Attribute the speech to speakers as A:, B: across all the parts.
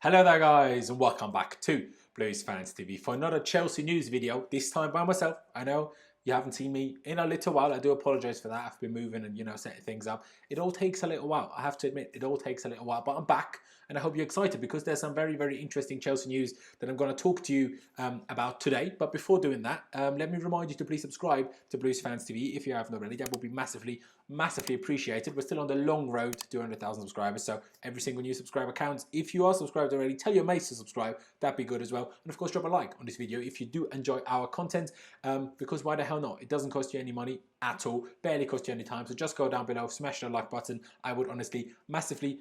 A: Hello there guys and welcome back to bluelionstv for another Chelsea news video, this time by myself. I know you haven't seen me in a little while. I do apologise for that. I've been moving and setting things up. It all takes a little while. I have to admit, it all takes a little while, but I'm back and I hope you're excited because there's some very interesting Chelsea news that I'm going to talk to you about today. But before doing that, let me remind you to please subscribe to Blues Fans TV if you haven't already. That would be massively appreciated. We're still on the long road to 200,000 subscribers, so every single new subscriber counts. If you are subscribed already, tell your mates to subscribe. That'd be good as well. And of course, drop a like on this video if you do enjoy our content, because why the hell not? It doesn't cost you any money at all, barely cost you any time. So just go down below, smash the like button. I would honestly massively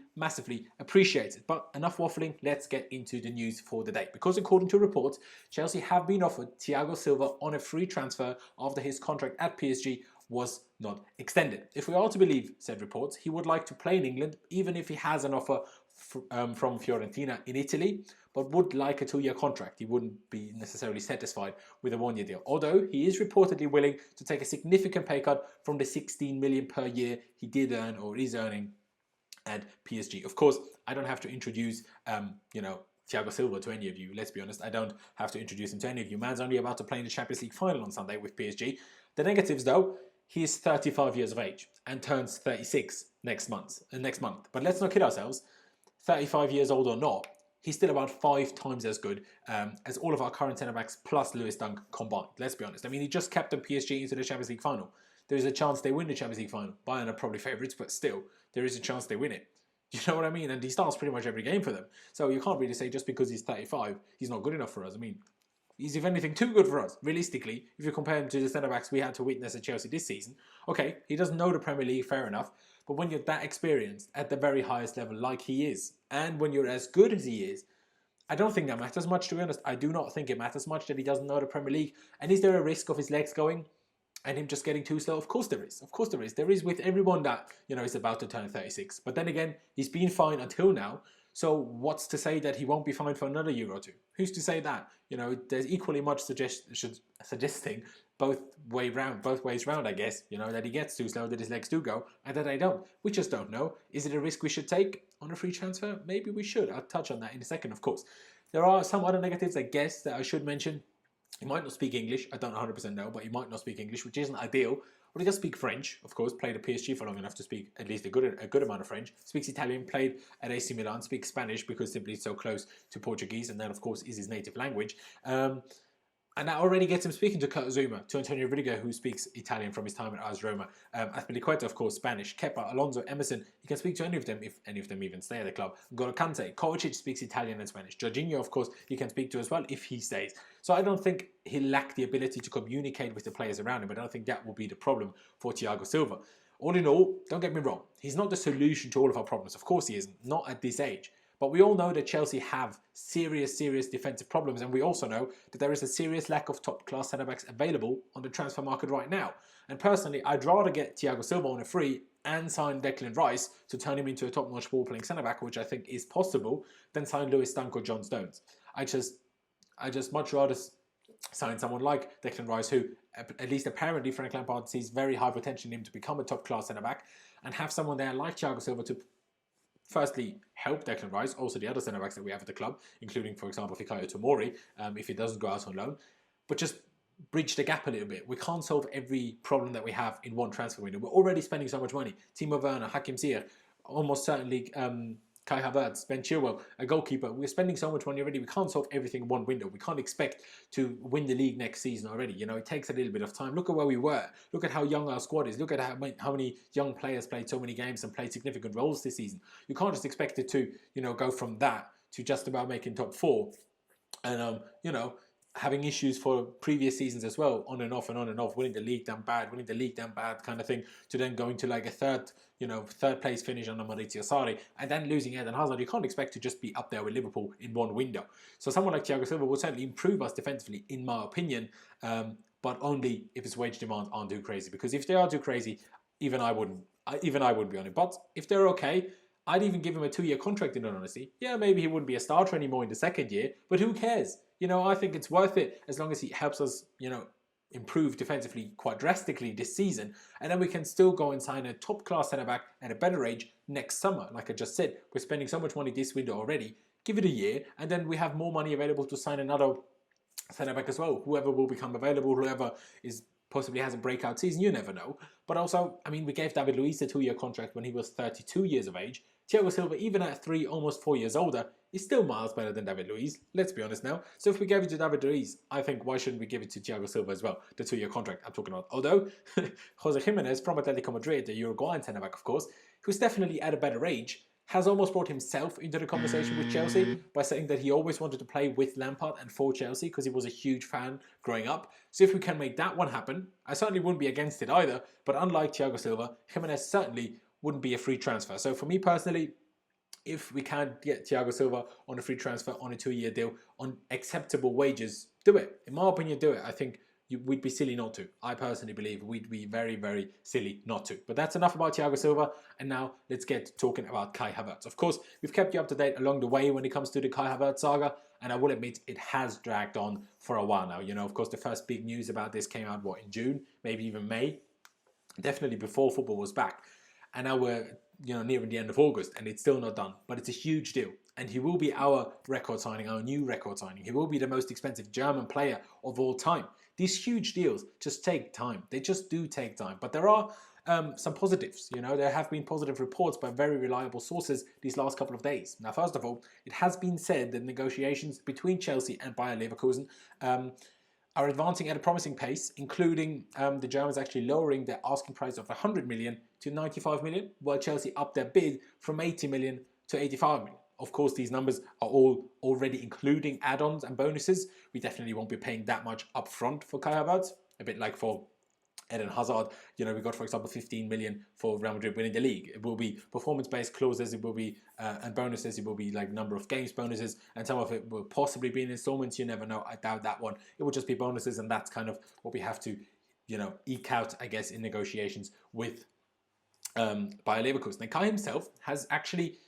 A: appreciate it. But enough waffling, let's get into the news for the day. Because according to reports, Chelsea have been offered Thiago Silva on a free transfer after his contract at PSG was not extended. If we are to believe said reports, he would like to play in England, even if he has an offer from Fiorentina in Italy, but would like a 2-year contract. He wouldn't be necessarily satisfied with a 1-year deal, although he is reportedly willing to take a significant pay cut from the 16 million per year he did earn or is earning at PSG. Of course, I don't have to introduce Thiago Silva to any of you. Let's be honest, I don't have to introduce him to any of you. Man's only about to play in the Champions League final on Sunday with PSG. The negatives, though, he is 35 years of age and turns 36 next month. But let's not kid ourselves. 35 years old or not, he's still about 5 times as good as all of our current centre backs plus Lewis Dunk combined. Let's be honest. I mean, he just captained PSG into the Champions League final. There is a chance they win the Champions League final. Bayern are probably favourites, but still, there is a chance they win it. Do you know what I mean? And he starts pretty much every game for them. So you can't really say just because he's 35, he's not good enough for us. I mean, he's, if anything, too good for us, realistically, if you compare him to the centre-backs we had to witness at Chelsea this season. Okay, he doesn't know the Premier League, fair enough, but when you're that experienced at the very highest level like he is, and when you're as good as he is, I don't think that matters much, to be honest. I do not think it matters much that he doesn't know the Premier League. And is there a risk of his legs going and him just getting too slow? Of course there is. Of course there is. There is with everyone that, is about to turn 36. But then again, he's been fine until now. So what's to say that he won't be fine for another year or two? Who's to say that? There's equally much suggesting both ways round, I guess, that he gets too slow, that his legs do go, and that I don't. We just don't know. Is it a risk we should take on a free transfer? Maybe we should. I'll touch on that in a second, of course. There are some other negatives, I guess, that I should mention. He might not speak English. I don't 100% know, but he might not speak English, which isn't ideal. But he does speak French, of course. Played at PSG for long enough to speak at least a good amount of French. Speaks Italian, played at AC Milan, speaks Spanish because simply it's so close to Portuguese, and that, of course, is his native language. And that already gets him speaking to Kurt Zouma, to Antonio Rudiger, who speaks Italian from his time at AS Roma. Azpilicueta, of course, Spanish. Kepa, Alonso, Emerson. He can speak to any of them, if any of them even stay at the club. N'Golo Kante, Kovacic speaks Italian and Spanish. Jorginho, of course, he can speak to as well if he stays. So I don't think he'll lack the ability to communicate with the players around him. I don't think that will be the problem for Thiago Silva. All in all, don't get me wrong, he's not the solution to all of our problems. Of course he isn't, not at this age. But we all know that Chelsea have serious defensive problems, and we also know that there is a serious lack of top-class centre-backs available on the transfer market right now. And personally, I'd rather get Thiago Silva on a free and sign Declan Rice to turn him into a top-notch ball-playing centre-back, which I think is possible, than sign Lewis Dunk or John Stones. I just much rather sign someone like Declan Rice, who, at least apparently, Frank Lampard sees very high potential in him to become a top-class centre-back, and have someone there like Thiago Silva to firstly help Declan Rice, also the other centre-backs that we have at the club, including, for example, Fikayo Tomori, if he doesn't go out on loan, but just bridge the gap a little bit. We can't solve every problem that we have in one transfer window. We're already spending so much money. Timo Werner, Hakim Ziyech, almost certainly Kai Havertz, Ben Chilwell, a goalkeeper. We're spending so much money already. We can't solve everything in one window. We can't expect to win the league next season already. It takes a little bit of time. Look at where we were. Look at how young our squad is. Look at how many young players played so many games and played significant roles this season. You can't just expect it to, go from that to just about making top 4. And, having issues for previous seasons as well, on and off, winning the league damn bad kind of thing, to then going to like a third place finish under Maurizio Sarri, and then losing Eden Hazard. You can't expect to just be up there with Liverpool in one window. So someone like Thiago Silva will certainly improve us defensively, in my opinion, but only if his wage demands aren't too crazy. Because if they are too crazy, even I wouldn't be on it. But if they're okay, I'd even give him a 2-year contract, in all honesty. Yeah, maybe he wouldn't be a starter anymore in the second year, but who cares? I think it's worth it as long as he helps us, improve defensively quite drastically this season. And then we can still go and sign a top-class centre-back at a better age next summer. Like I just said, we're spending so much money this window already. give it a year, and then we have more money available to sign another centre back as well. Whoever will become available, whoever is possibly has a breakout season, you never know. But also, I mean, we gave David Luiz a 2-year contract when he was 32 years of age. Thiago Silva, even at 3, almost 4 years older, is still miles better than David Luiz. Let's be honest now. So if we gave it to David Luiz, I think why shouldn't we give it to Thiago Silva as well? The 2-year contract I'm talking about. Although, Jose Gimenez from Atletico Madrid, the Uruguayan centre back, of course, who's definitely at a better age, has almost brought himself into the conversation with Chelsea by saying that he always wanted to play with Lampard and for Chelsea because he was a huge fan growing up. So if we can make that one happen, I certainly wouldn't be against it either. But unlike Thiago Silva, Gimenez certainly wouldn't be a free transfer. So for me personally, if we can get Thiago Silva on a free transfer on a 2-year deal on acceptable wages, do it. In my opinion, do it. I think we'd be silly not to. I personally believe we'd be very, very silly not to. But that's enough about Thiago Silva. And now let's get talking about Kai Havertz. Of course, we've kept you up to date along the way when it comes to the Kai Havertz saga. And I will admit, it has dragged on for a while now. You know, of course, the first big news about this came out, what, in June? Maybe even May? Definitely before football was back. And now we're, you know, nearing the end of August and it's still not done. But it's a huge deal. And he will be our record signing, our new record signing. He will be the most expensive German player of all time. These huge deals just take time. They just do take time. But there are some positives. You know, there have been positive reports by very reliable sources these last couple of days. Now, first of all, it has been said that negotiations between Chelsea and Bayer Leverkusen are advancing at a promising pace, including the Germans actually lowering their asking price of 100 million to 95 million, while Chelsea upped their bid from 80 million to 85 million. Of course, these numbers are all already including add-ons and bonuses. We definitely won't be paying that much upfront for Kai Havertz, a bit like for Eden Hazard. You know, we got, for example, 15 million for Real Madrid winning the league. It will be performance-based clauses, it will be and bonuses, it will be like number of games bonuses, and some of it will possibly be in installments. You never know. I doubt that one. It will just be bonuses, and that's kind of what we have to, you know, eke out, I guess, in negotiations with Bayer Leverkusen. And Kai himself has actually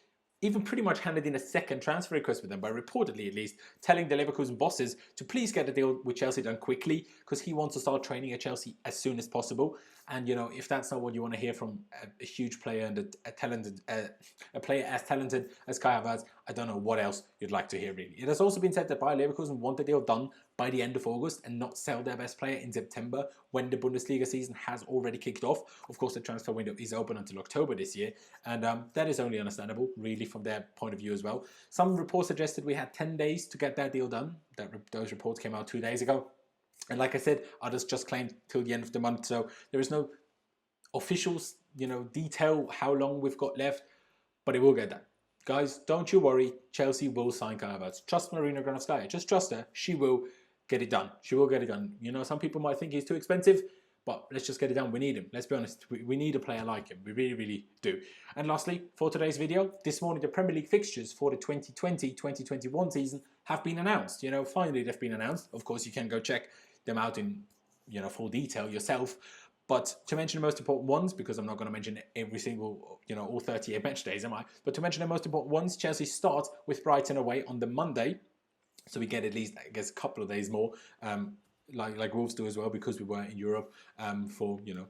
A: even pretty much handed in a second transfer request with them, by reportedly at least telling the Leverkusen bosses to please get a deal with Chelsea done quickly because he wants to start training at Chelsea as soon as possible. And you know, if that's not what you want to hear from a huge player and a player as talented as Kai Havertz, I don't know what else you'd like to hear really. It has also been said that Bayer Leverkusen want the deal done by the end of August and not sell their best player in September when the Bundesliga season has already kicked off. Of course, the transfer window is open until October this year, and that is only understandable, really, from their point of view as well. Some reports suggested we had 10 days to get that deal done. Those reports came out 2 days ago. And like I said, others just claimed till the end of the month, so there is no official, you know, detail how long we've got left, but it will get done. Guys, don't you worry, Chelsea will sign Kai Havertz. Trust Marina Granovskaya, just trust her, she will get it done. She will get it done. You know, some people might think he's too expensive, but let's just get it done. We need him. Let's be honest. We need a player like him. We really, really do. And lastly, for today's video, this morning the Premier League fixtures for the 2020-2021 season have been announced. You know, finally they've been announced. Of course, you can go check them out in, you know, full detail yourself. But to mention the most important ones, because I'm not going to mention every single, you know, all 38 match days, am I? But to mention the most important ones, Chelsea start with Brighton away on the Monday. So we get at least, I guess, a couple of days more, like Wolves do as well, because we were in Europe for, you know,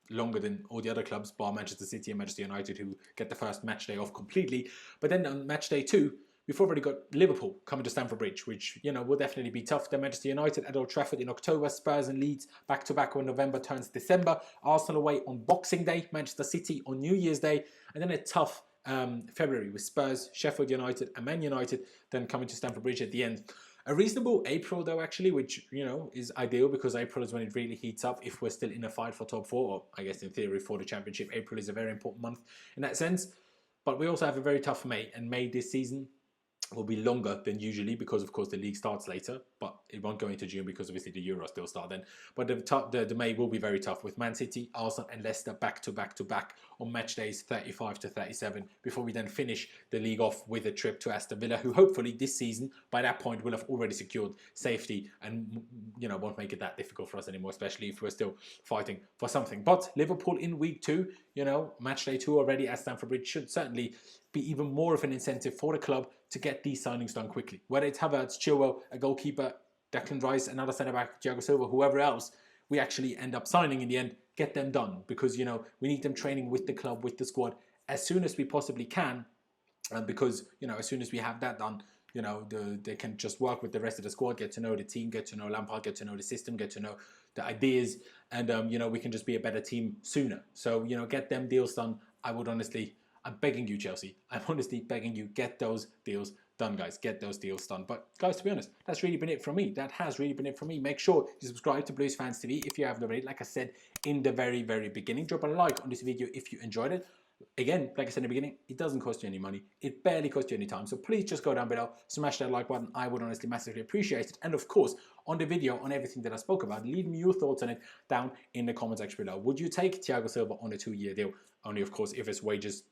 A: longer than all the other clubs, bar Manchester City and Manchester United, who get the first match day off completely. But then on match day 2, we've already got Liverpool coming to Stamford Bridge, which, you know, will definitely be tough. Then Manchester United at Old Trafford in October, Spurs and Leeds back-to-back when November turns December, Arsenal away on Boxing Day, Manchester City on New Year's Day, and then a tough February with Spurs, Sheffield United and Man United, then coming to Stamford Bridge at the end. A reasonable April though, actually, which, you know, is ideal because April is when it really heats up if we're still in a fight for top 4, or I guess in theory for the championship. April is a very important month in that sense. But we also have a very tough May, and May this season will be longer than usually because, of course, the league starts later, but it won't go into June because obviously the Euros still start then. But the May will be very tough with Man City, Arsenal and Leicester back to back on match days 35 to 37 before we then finish the league off with a trip to Aston Villa, who hopefully this season by that point will have already secured safety and, you know, won't make it that difficult for us anymore, especially if we're still fighting for something. But Liverpool in week 2, you know, match day 2 already at Stamford Bridge should certainly be even more of an incentive for the club to get these signings done quickly. Whether it's Havertz, Chilwell, a goalkeeper, Declan Rice, another centre-back, Thiago Silva, whoever else we actually end up signing in the end, get them done. Because, you know, we need them training with the club, with the squad, as soon as we possibly can, because, you know, as soon as we have that done, you know, they can just work with the rest of the squad, get to know the team, get to know Lampard, get to know the system, get to know the ideas, and you know, we can just be a better team sooner. So, you know, get them deals done. I would honestly, I'm begging you, Chelsea. I'm honestly begging you, get those deals done, guys. Get those deals done. But guys, to be honest, that's really been it from me. That has really been it from me. Make sure you subscribe to Blues Fans TV if you haven't already. Like I said in the very, very beginning, drop a like on this video if you enjoyed it. Again, like I said in the beginning, it doesn't cost you any money. It barely costs you any time. So please just go down below, smash that like button. I would honestly massively appreciate it. And of course, on the video, on everything that I spoke about, leave me your thoughts on it down in the comment section below. Would you take Thiago Silva on a 2-year deal? Only, of course, if his wages,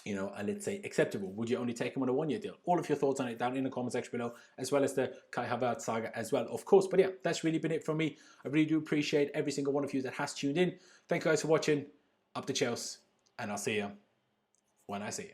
A: you know, are, let's say, acceptable. Would you only take him on a 1-year deal? All of your thoughts on it down in the comment section below, as well as the Kai Havertz saga as well, of course. But yeah, that's really been it from me. I really do appreciate every single one of you that has tuned in. Thank you guys for watching. Up to Chelsea, and I'll see you when I see you.